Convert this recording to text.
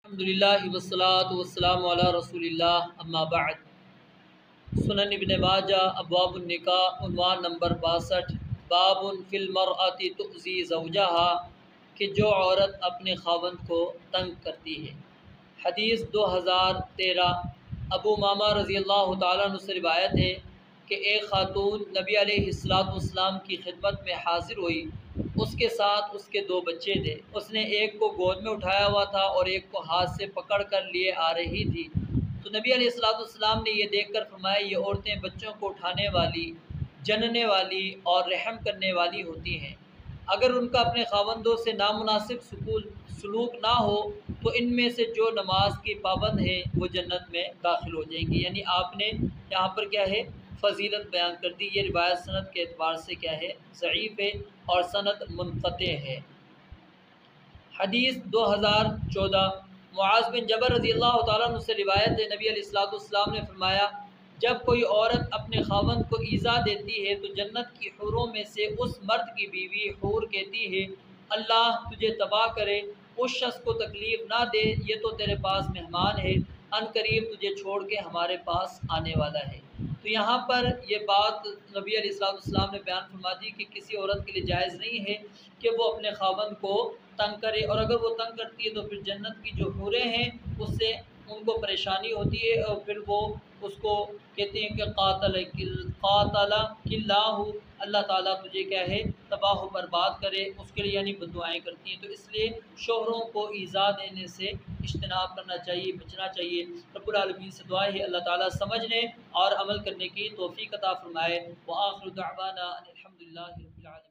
الحمدللہ والصلاۃ والسلام علی رسول اللہ اما بعد۔ سنن ابن ماجہ ابواب النکاح عنوان نمبر 62 باب فی المرأۃ تؤذی زوجہا کہ جو عورت اپنے خاوند کو تنگ کرتی ہے۔ حدیث 2013 ابو امامہ رضی اللہ تعالیٰ عنہ سے روایت ہے کہ ایک خاتون نبی علیہ السلام کی خدمت میں حاضر ہوئی۔ اس کے ساتھ اس کے 2 بچے تھے۔ اس نے ایک کو گود میں اٹھایا ہوا تھا اور ایک کو ہاتھ سے پکڑ کر لیے آ رہی تھی۔ تو نبی علیہ السلام نے یہ دیکھ کر فرمایا یہ عورتیں بچوں کو اٹھانے والی، جننے والی اور رحم کرنے والی ہوتی ہیں۔ اگر ان کا اپنے خاوندوں سے نامناسب سلوک نہ ہو تو ان میں سے جو نماز کی پابند ہیں وہ جنت میں داخل ہو جائیں گی۔ یعنی آپ نے یہاں پر کیا ہے فضیلت بیان کر دی۔ یہ روایت سند کے اعتبار سے کیا ہے ضعیف ہے اور سند منقطع ہے۔ حدیث 2014 معاذ بن جبل رضی اللہ تعالیٰ عنہ سے روایت ہے، نبی علیہ السلام نے فرمایا جب کوئی عورت اپنے خاوند کو ایذا دیتی ہے تو جنت کی حوروں میں سے اس مرد کی بیوی حور کہتی ہے اللہ تجھے تباہ کرے، اس شخص کو تکلیف نہ دے، یہ تو تیرے پاس مہمان ہے، ان قریب تجھے چھوڑ کے ہمارے پاس آنے والا ہے۔ تو یہاں پر یہ بات نبی علیہ السلام نے بیان فرما دی کہ کسی عورت کے لیے جائز نہیں ہے کہ وہ اپنے خاوند کو تنگ کرے، اور اگر وہ تنگ کرتی ہے تو پھر جنت کی جو حوریں ہیں اس سے ان کو پریشانی ہوتی ہے، اور پھر وہ اس کو کہتے ہیں کہ قاتل اللہ، اللہ تعالیٰ تجھے کیا ہے تباہ و برباد کرے، اس کے لیے یعنی بددعائیں کرتی ہیں۔ تو اس لیے شوہروں کو ایذا دینے سے اجتناب کرنا چاہیے، بچنا چاہیے۔ رب العالمین سے دعا ہے اللہ تعالیٰ سمجھنے اور عمل کرنے کی توفیق عطا فرمائے۔ وآخر دعوانا ان الحمدللہ رب العالمین۔